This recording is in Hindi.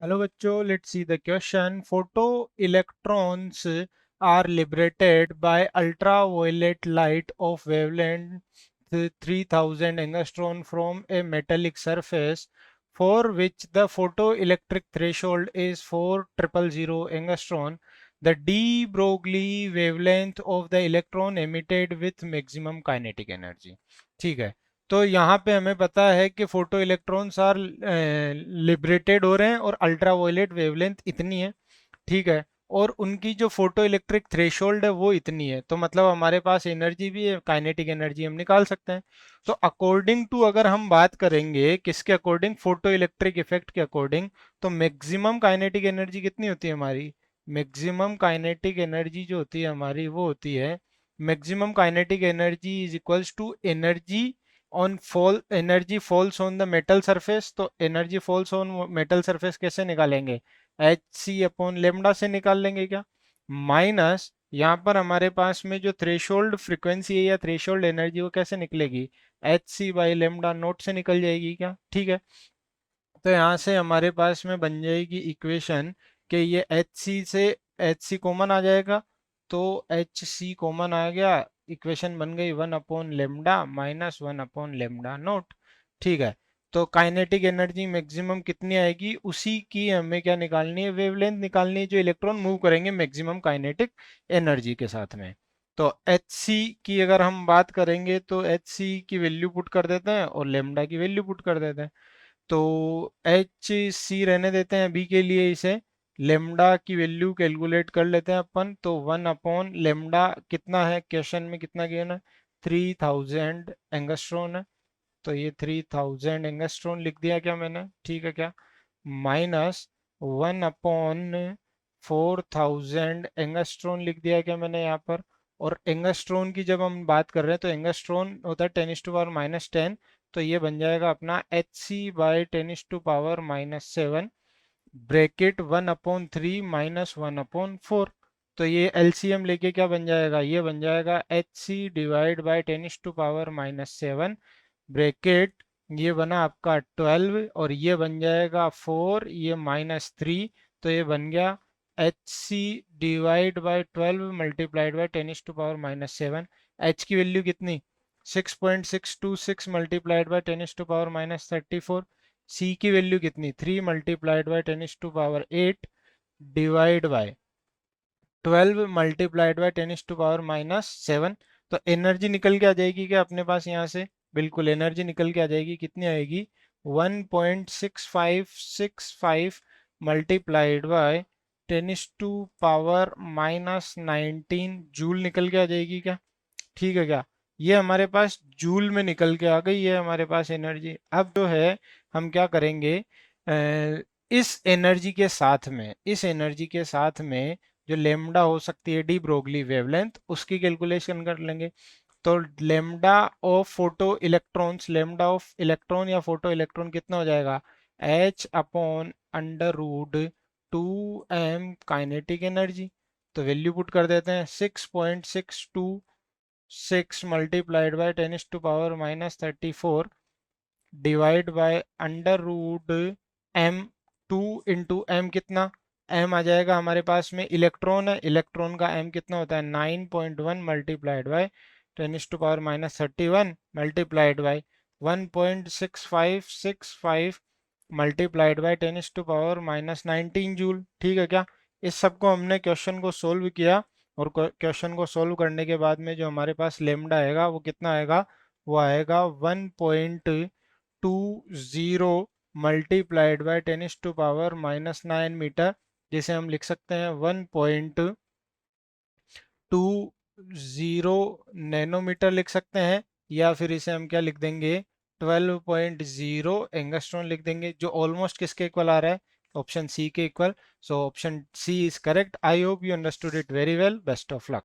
हेलो बच्चों, let's see the question. Photo electrons are liberated by ultraviolet light of wavelength 3000 angstrom from a metallic surface for which the photoelectric threshold is 4000 angstrom. The de Broglie wavelength of the electron emitted with maximum kinetic energy. ठीक है. तो यहाँ पे हमें पता है कि फोटो इलेक्ट्रॉन्स आर लिबरेटेड हो रहे हैं और अल्ट्रावायलेट वेवलेंथ इतनी है. ठीक है. और उनकी जो फोटो इलेक्ट्रिक थ्रेशोल्ड है वो इतनी है, तो मतलब हमारे पास एनर्जी भी है, काइनेटिक एनर्जी हम निकाल सकते हैं. तो अकॉर्डिंग टू अगर हम बात करेंगे किसके अकॉर्डिंग, फोटो इलेक्ट्रिक इफेक्ट के अकॉर्डिंग, तो मैक्सिमम काइनेटिक एनर्जी कितनी होती है हमारी. मैक्सिमम काइनेटिक एनर्जी जो होती है हमारी वो होती है, maximum kinetic energy is equals to energy on fall, energy falls on the metal surface. तो energy falls on metal surface कैसे निकालेंगे, एच सी अपॉन लेमडा से निकाल लेंगे क्या, माइनस यहाँ पर हमारे पास में जो थ्रेशोल्ड फ्रीक्वेंसी है या थ्रेशोल्ड एनर्जी वो कैसे निकलेगी, H C by lambda nought से निकल जाएगी क्या. ठीक है. तो यहाँ से हमारे पास में बन जाएगी इक्वेशन कि ये एच सी से एच सी कॉमन आ जाएगा, तो एच सी कॉमन आ गया, इक्वेशन बन गई 1/लेमडा माइनस 1/लेमडा नोट. ठीक है. तो काइनेटिक एनर्जी मैक्सिमम कितनी आएगी, उसी की हमें क्या निकालनी है, वेवलेंथ निकालनी है जो इलेक्ट्रॉन मूव करेंगे मैक्सिमम काइनेटिक एनर्जी के साथ में. तो एच सी की अगर हम बात करेंगे तो एच सी की वैल्यू पुट कर देते हैं और लेमडा की वैल्यू पुट कर देते हैं. तो एच सी रहने देते हैं अभी के लिए, इसे लेमडा की वैल्यू कैलकुलेट कर लेते हैं अपन. तो 1/लेमडा कितना है, क्वेश्चन में कितना गिवन है, 3000 एंगस्ट्रॉन है. तो ये 3000 एंगस्ट्रॉन लिख दिया क्या मैंने, ठीक है क्या, माइनस 1/4000 एंगस्ट्रॉन लिख दिया क्या मैंने यहाँ पर. और एंगस्ट्रॉन की जब हम बात कर रहे हैं तो एंगस्ट्रॉन होता है 10⁻⁻10. तो ये बन जाएगा अपना H C by 10⁻⁻7 bracket 1/3 minus 1/4. तो ये एलसीएम लेके क्या बन जाएगा, ये बन जाएगा H C divide by 10⁻⁻7 bracket, ये बना आपका 12 और ये बन जाएगा 4, ये -3. तो ये बन गया H C divide by 12 multiplied by 10⁻⁻7. H की वैल्यू कितनी, 6.626 मल्टीप्लाइड बाई 10⁻⁻34. सी की वैल्यू कितनी, 3 multiplied by 10⁻8 divide by 12 multiplied by 10⁻⁻7. तो एनर्जी निकल के आ जाएगी क्या अपने पास यहाँ से, बिल्कुल एनर्जी निकल के आ जाएगी, कितनी आएगी 1.6565 मल्टीप्लाइड बाय 10⁻⁻19 जूल निकल के आ जाएगी क्या. ठीक है क्या, ये हमारे पास जूल में निकल के आ गई है हमारे पास एनर्जी. अब जो है हम क्या करेंगे, इस एनर्जी के साथ में, इस एनर्जी के साथ में जो लेमडा हो सकती है डी ब्रोगली वेवलेंथ, उसकी कैलकुलेशन कर लेंगे. तो lambda of photo electrons, lambda of electron या फोटो इलेक्ट्रॉन कितना हो जाएगा, H upon under root 2m kinetic energy. तो वैल्यू पुट कर देते हैं, 6.626 multiplied by 10⁻⁻34 divide by under root m, 2 into M कितना, m आ जाएगा हमारे पास में, इलेक्ट्रॉन है, इलेक्ट्रॉन का m कितना होता है 9.1 multiplied by 10⁻⁻31 multiplied by 1.6565 multiplied by 10⁻⁻19 joule. ठीक है क्या. इस सब को हमने क्वेश्चन को सोल्व किया और क्वेश्चन को सोल्व करने के बाद में जो हमारे पास लेमडा आएगा वो कितना आएगा, वो आएगा 1.20 मल्टीप्लाइड बाय 10⁻⁻9 मीटर, जिसे हम लिख सकते हैं 1.20 नैनोमीटर लिख सकते हैं, या फिर इसे हम क्या लिख देंगे 12.0 एंगस्ट्रॉन लिख देंगे, जो ऑलमोस्ट किसके इक्वल आ रहा है, ऑप्शन सी के इक्वल. So option C is correct. I hope you understood it very well. Best of luck.